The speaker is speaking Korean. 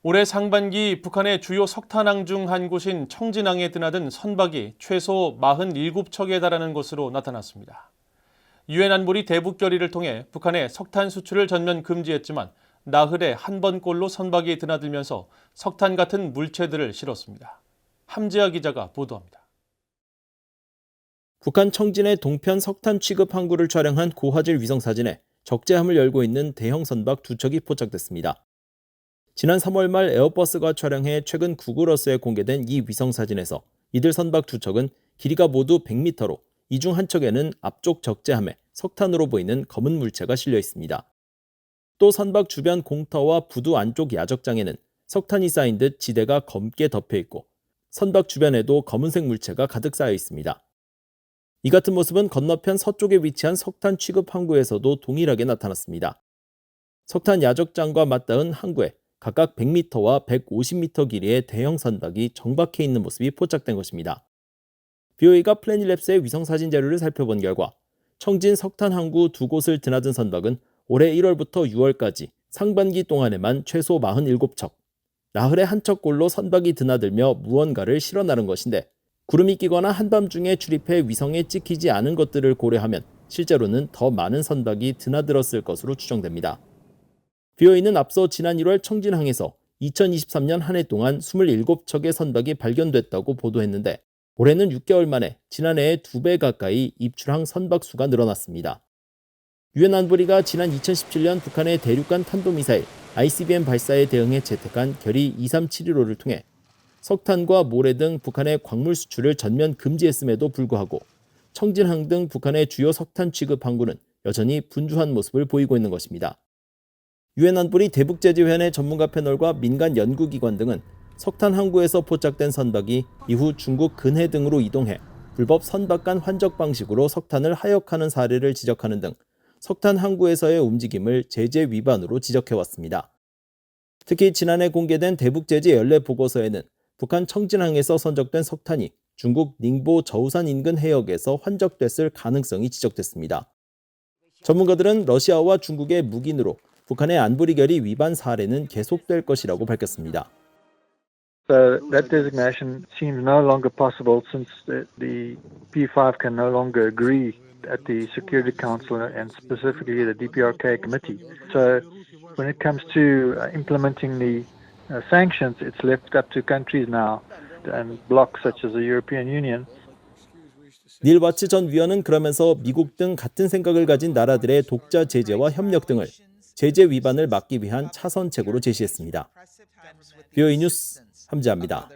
올해 상반기 북한의 주요 석탄항 중 한 곳인 청진항에 드나든 선박이 최소 47척에 달하는 것으로 나타났습니다. 유엔 안보리 대북 결의를 통해 북한의 석탄 수출을 전면 금지했지만 나흘에 한 번꼴로 선박이 드나들면서 석탄 같은 물체들을 실었습니다. 함지아 기자가 보도합니다. 북한 청진의 동편 석탄 취급 항구를 촬영한 고화질 위성사진에 적재함을 열고 있는 대형 선박 두 척이 포착됐습니다. 지난 3월 말 에어버스가 촬영해 최근 구글어스에 공개된 이 위성사진에서 이들 선박 두 척은 길이가 모두 100m로 이 중 한 척에는 앞쪽 적재함에 석탄으로 보이는 검은 물체가 실려 있습니다. 또 선박 주변 공터와 부두 안쪽 야적장에는 석탄이 쌓인 듯 지대가 검게 덮여 있고 선박 주변에도 검은색 물체가 가득 쌓여 있습니다. 이 같은 모습은 건너편 서쪽에 위치한 석탄 취급 항구에서도 동일하게 나타났습니다. 석탄 야적장과 맞닿은 항구에 각각 100m와 150m 길이의 대형 선박이 정박해 있는 모습이 포착된 것입니다. BOA가 플래닛랩스의 위성사진 자료를 살펴본 결과 청진 석탄 항구 두 곳을 드나든 선박은 올해 1월부터 6월까지 상반기 동안에만 최소 47척, 나흘에 한 척꼴로 선박이 드나들며 무언가를 실어 나른 것인데 구름이 끼거나 한밤중에 출입해 위성에 찍히지 않은 것들을 고려하면 실제로는 더 많은 선박이 드나들었을 것으로 추정됩니다. BOA는 앞서 지난 1월 청진항에서 2023년 한 해 동안 27척의 선박이 발견됐다고 보도했는데 올해는 6개월 만에 지난해의 2배 가까이 입출항 선박 수가 늘어났습니다. 유엔 안보리가 지난 2017년 북한의 대륙간 탄도미사일 ICBM 발사에 대응해 채택한 결의 23715를 통해 석탄과 모래 등 북한의 광물 수출을 전면 금지했음에도 불구하고 청진항 등 북한의 주요 석탄 취급 항구는 여전히 분주한 모습을 보이고 있는 것입니다. 유엔 안보리 대북제재위원회 전문가 패널과 민간 연구기관 등은 석탄 항구에서 포착된 선박이 이후 중국 근해 등으로 이동해 불법 선박 간 환적 방식으로 석탄을 하역하는 사례를 지적하는 등 석탄 항구에서의 움직임을 제재 위반으로 지적해왔습니다. 특히 지난해 공개된 대북제재 연례 보고서에는 북한 청진항에서 선적된 석탄이 중국 닝보 저우산 인근 해역에서 환적됐을 가능성이 지적됐습니다. 전문가들은 러시아와 중국의 묵인으로 북한의 안보리 결의 위반 사례는 계속될 것이라고 밝혔습니다. So that designation seems no longer possible since the P5 can no longer agree at the Security Council and specifically the DPRK committee. So when it comes to implementing the sanctions, it's left up to countries now and blocs such as the European Union. 닐 와츠 전 위원은 그러면서 미국 등 같은 생각을 가진 나라들의 독자 제재와 협력 등을 제재 위반을 막기 위한 차선책으로 제시했습니다. BOA 뉴스 함지아입니다.